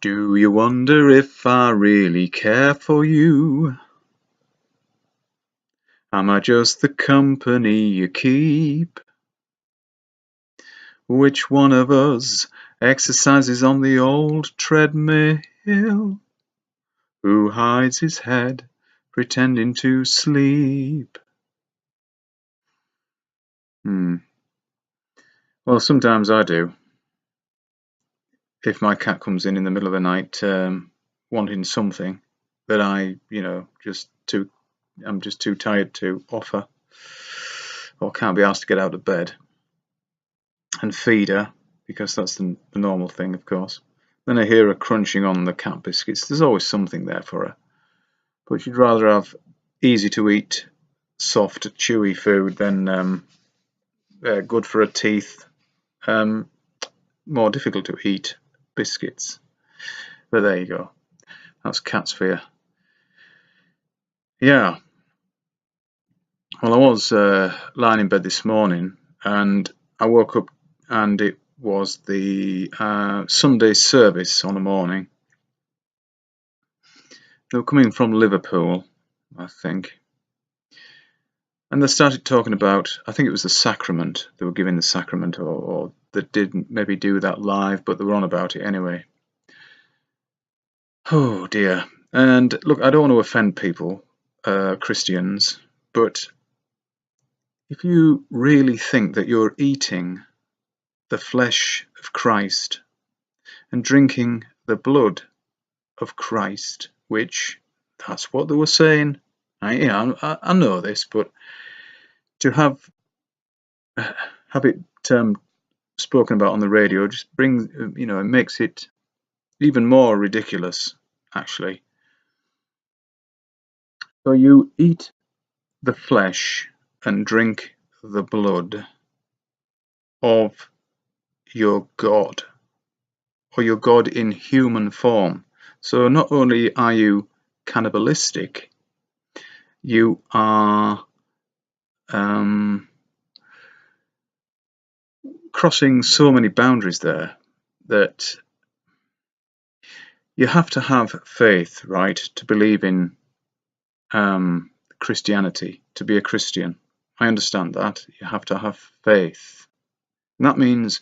Do you wonder if I really care for you? Am I just the company you keep? Which one of us exercises on the old treadmill? Who hides his head, pretending to sleep? Well, sometimes I do. If my cat comes in the middle of the night wanting something that I'm just too tired to offer, or can't be asked to get out of bed and feed her, because that's the normal thing, of course. Then I hear her crunching on the cat biscuits. There's always something there for her. But she'd rather have easy to eat, soft, chewy food than good for her teeth, more difficult to eat biscuits. But there you go. That's cats for you. Yeah. Well, I was lying in bed this morning and I woke up and it was the Sunday service on the morning. They were coming from Liverpool, I think. And they started talking about, I think it was the sacrament. They were giving the sacrament, or they didn't maybe do that live, but they were on about it anyway. Oh dear. And look, I don't want to offend people, Christians, but if you really think that you're eating the flesh of Christ and drinking the blood of Christ, which that's what they were saying. I know this, but to have it spoken about on the radio just brings, it makes it even more ridiculous, actually. So you eat the flesh and drink the blood of your God, or your God in human form. So not only are you cannibalistic, you are crossing so many boundaries there that you have to have faith, right, to believe in Christianity, to be a Christian. I understand that. You have to have faith. And that means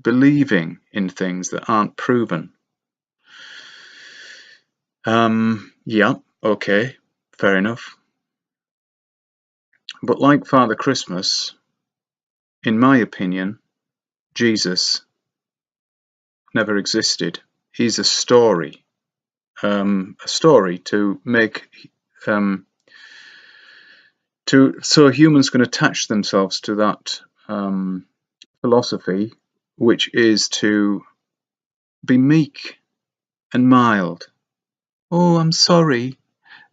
believing in things that aren't proven. Yeah, okay, fair enough. But like Father Christmas, in my opinion, Jesus never existed. He's a story to make so humans can attach themselves to that philosophy, which is to be meek and mild. Oh, I'm sorry.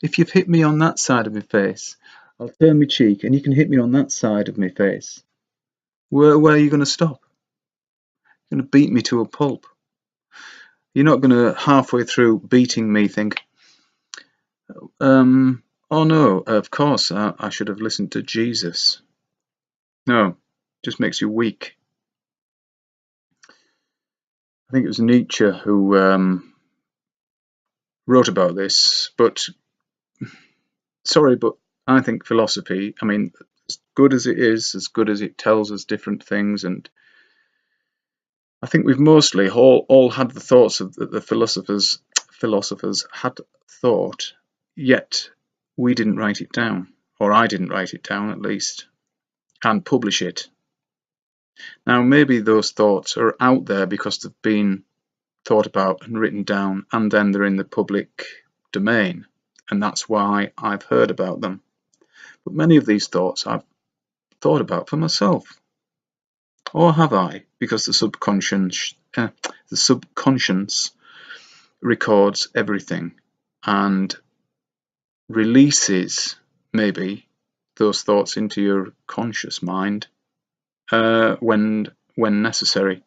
If you've hit me on that side of my face, I'll turn my cheek and you can hit me on that side of my face. Where are you going to stop? You're going to beat me to a pulp. You're not going to halfway through beating me think, oh no, of course, I should have listened to Jesus. No, just makes you weak. I think it was Nietzsche who wrote about this, but sorry, but I think philosophy, as good as it is, as good as it tells us different things, and I think we've mostly all had the thoughts of the philosophers had thought, yet we didn't write it down, or I didn't write it down at least, and publish it. Now maybe those thoughts are out there because they've been thought about and written down, and then they're in the public domain, and that's why I've heard about them. But many of these thoughts I've thought about for myself. Or have I? Because the subconscious records everything and releases maybe those thoughts into your conscious mind when necessary,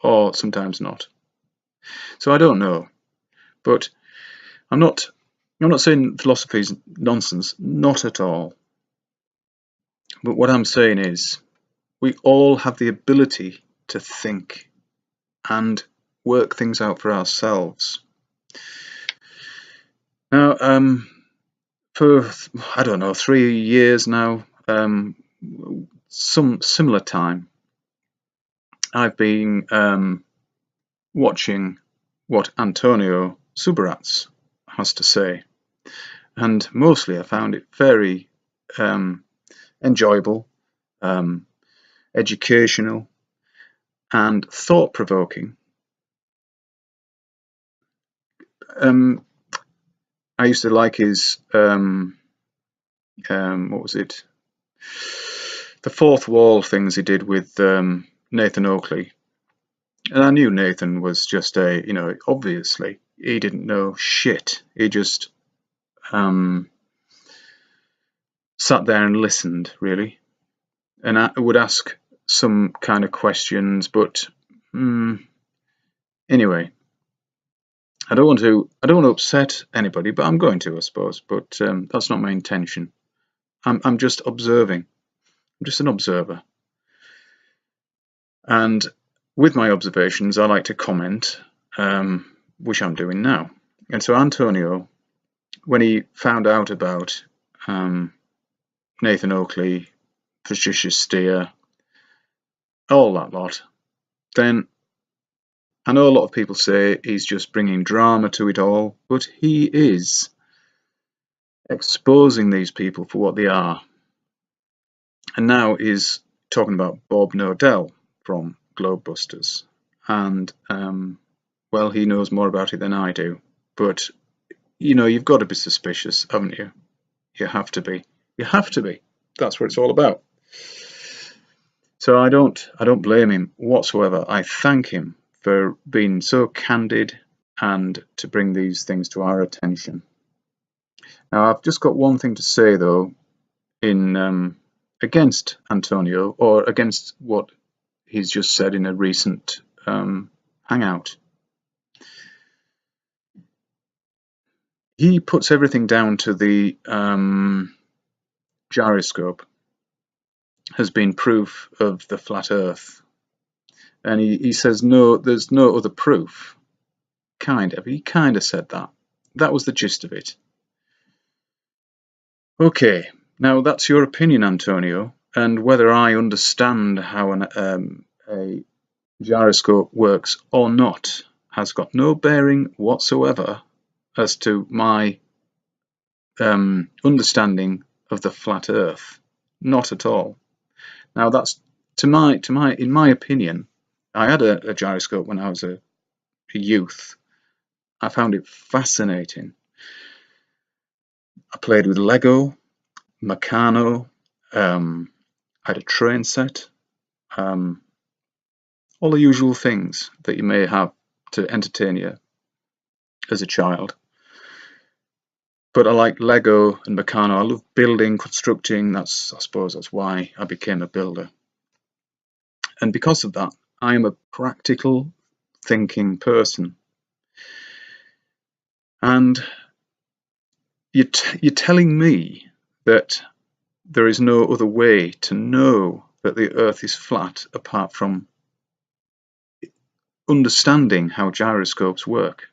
or sometimes not. So I don't know, but I'm not saying philosophy is nonsense, not at all. But what I'm saying is we all have the ability to think, and work things out for ourselves. Now, for, I don't know, 3 years now, some similar time, I've been watching what Antonio Subirats has to say, and mostly I found it very enjoyable, educational, and thought-provoking. I used to like his what was it? The fourth wall things he did with Nathan Oakley. And I knew Nathan was just obviously he didn't know shit. He just sat there and listened, really. And I would ask some kind of questions, but anyway, I don't want to upset anybody, but I'm going to, I suppose. But that's not my intention. I'm just observing. I'm just an observer. And with my observations, I like to comment, which I'm doing now. And so Antonio, when he found out about Nathan Oakley, Patricia Steer, all that lot, then I know a lot of people say he's just bringing drama to it all, but he is exposing these people for what they are. And now he's talking about Bob Nodell from Globebusters, and well, he knows more about it than I do, but you've got to be suspicious, haven't you? You have to be. You have to be. That's what it's all about. So I don't blame him whatsoever. I thank him for being so candid and to bring these things to our attention. Now, I've just got one thing to say though, in against Antonio, or against what he's just said in a recent hangout. He puts everything down to the gyroscope has been proof of the flat Earth, and he says no, there's no other proof. He kind of said that. That was the gist of it. Okay, now that's your opinion, Antonio, and whether I understand how a gyroscope works or not has got no bearing whatsoever as to my understanding of the flat Earth. Not at all. Now that's in my opinion, I had a gyroscope when I was a youth. I found it fascinating. I played with Lego, Meccano, I had a train set, all the usual things that you may have to entertain you as a child. But I like Lego and Meccano. I love building, constructing. I suppose that's why I became a builder. And because of that, I am a practical thinking person. And you're telling me that there is no other way to know that the Earth is flat apart from understanding how gyroscopes work.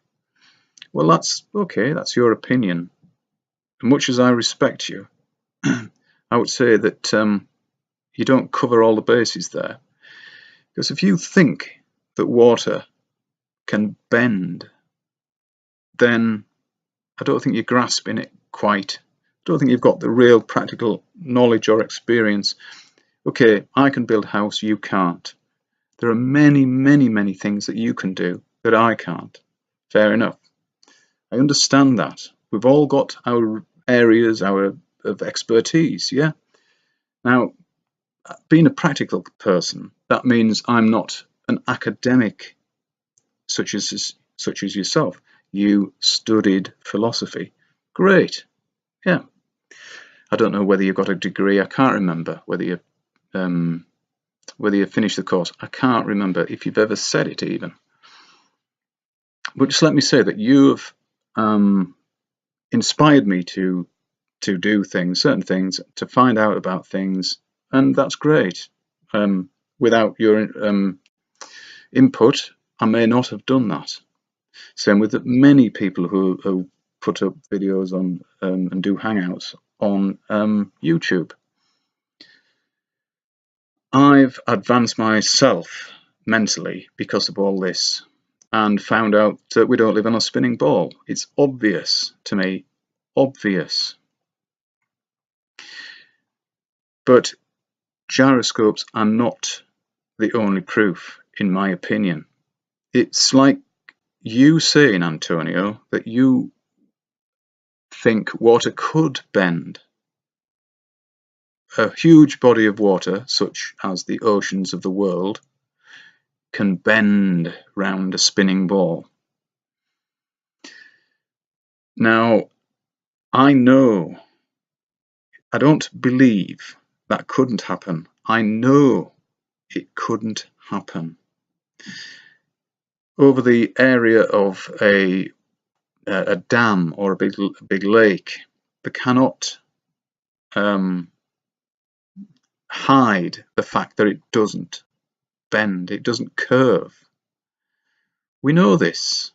Well, that's okay. That's your opinion. And much as I respect you, I would say that you don't cover all the bases there. Because if you think that water can bend, then I don't think you're grasping it quite. I don't think you've got the real practical knowledge or experience. Okay, I can build a house, you can't. There are many, many, many things that you can do that I can't. Fair enough. I understand that. We've all got our areas, of expertise, yeah? Now, being a practical person, that means I'm not an academic such as yourself. You studied philosophy. Great. Yeah. I don't know whether you got a degree. I can't remember whether you finished the course. I can't remember if you've ever said it even. But just let me say that you've inspired me to do things, certain things, to find out about things, and that's great. Without your input, I may not have done that. Same with many people who put up videos on and do hangouts on YouTube. I've advanced myself mentally because of all this and found out that we don't live on a spinning ball. It's obvious to me, obvious. But gyroscopes are not the only proof, in my opinion. It's like you saying, Antonio, that you think water could bend. A huge body of water, such as the oceans of the world, can bend round a spinning ball. Now, I know, I don't believe that couldn't happen. I know it couldn't happen. Over the area of a dam or a big lake, they cannot hide the fact that it doesn't bend, it doesn't curve. We know this.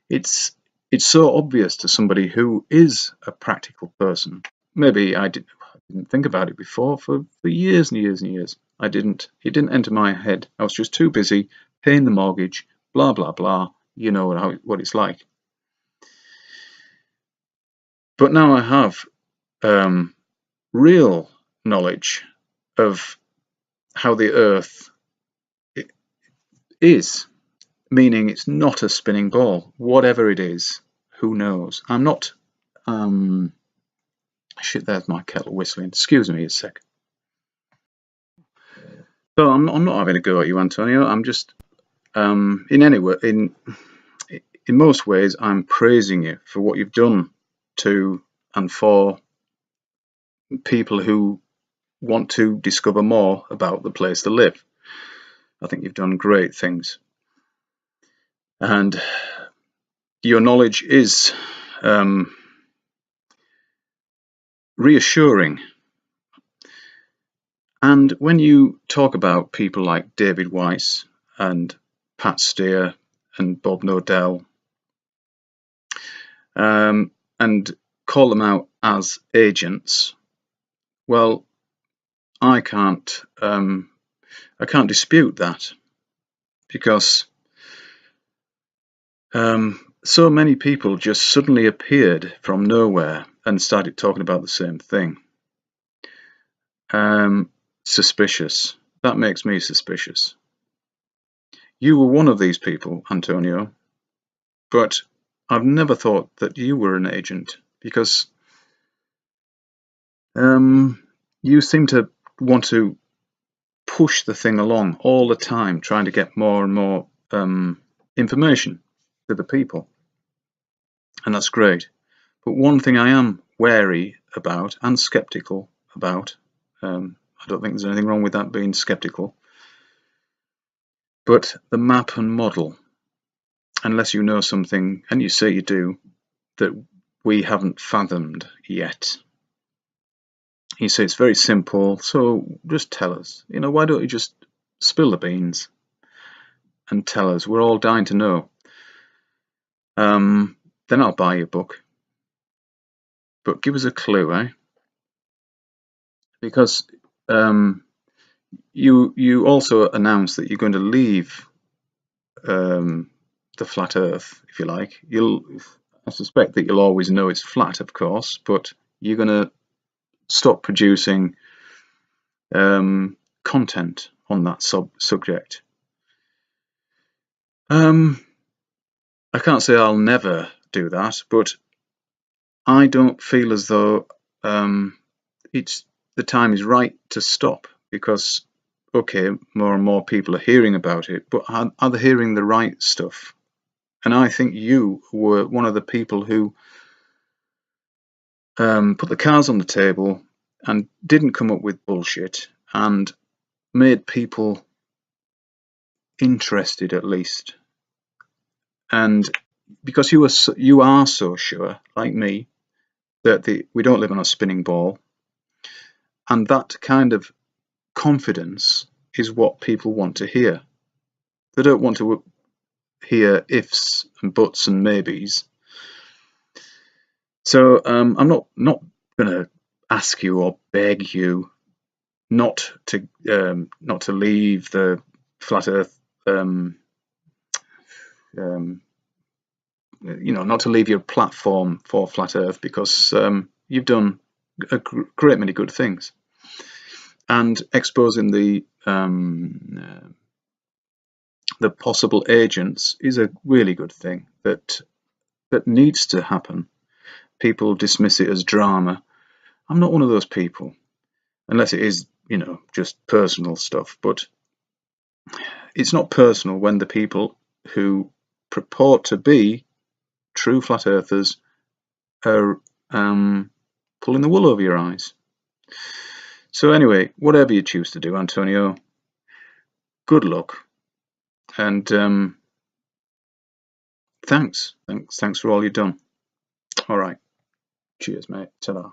It's so obvious to somebody who is a practical person. Maybe I didn't think about it before for years and years and years. It didn't enter my head. I was just too busy paying the mortgage, blah blah blah. You know what it's like. But now I have real knowledge of how the Earth is, meaning it's not a spinning ball. Whatever it is, who knows? I'm not. Shit, there's my kettle whistling. Excuse me a sec. So I'm not having a go at you, Antonio. I'm just in most ways I'm praising you for what you've done to and for people who want to discover more about the place to live. I think you've done great things, and your knowledge is reassuring. And when you talk about people like David Weiss and Pat Steer and Bob Nodell, and call them out as agents, well, I can't dispute that, because so many people just suddenly appeared from nowhere and started talking about the same thing. Suspicious. That makes me suspicious. You were one of these people, Antonio, but I've never thought that you were an agent, because you seem to want to push the thing along all the time, trying to get more and more information to the people, and that's great. But one thing I am wary about and skeptical about, I don't think there's anything wrong with that, being skeptical, but the map and model, unless you know something, and you say you do, that we haven't fathomed yet. You say it's very simple, so just tell us. Why don't you just spill the beans and tell us? We're all dying to know. Then I'll buy your book. But give us a clue, eh? Because you also announced that you're going to leave the flat Earth, if you like. I suspect that you'll always know it's flat, of course, but you're going to stop producing content on that subject. I can't say I'll never do that, but I don't feel as though the time is right to stop, because okay, more and more people are hearing about it, but are they hearing the right stuff? And I think you were one of the people who put the cards on the table and didn't come up with bullshit and made people interested, at least. And because you are so sure, like me, that we don't live on a spinning ball, and that kind of confidence is what people want to hear. They don't want to hear ifs and buts and maybes. So I'm not going to ask you or beg you not to leave the flat Earth, not to leave your platform for flat Earth, because you've done a great many good things, and exposing the possible agents is a really good thing that needs to happen. People dismiss it as drama. I'm not one of those people, unless it is, just personal stuff. But it's not personal when the people who purport to be true flat earthers are pulling the wool over your eyes. So anyway, whatever you choose to do, Antonio, good luck, and thanks for all you've done. All right, cheers, mate. Ta-ra.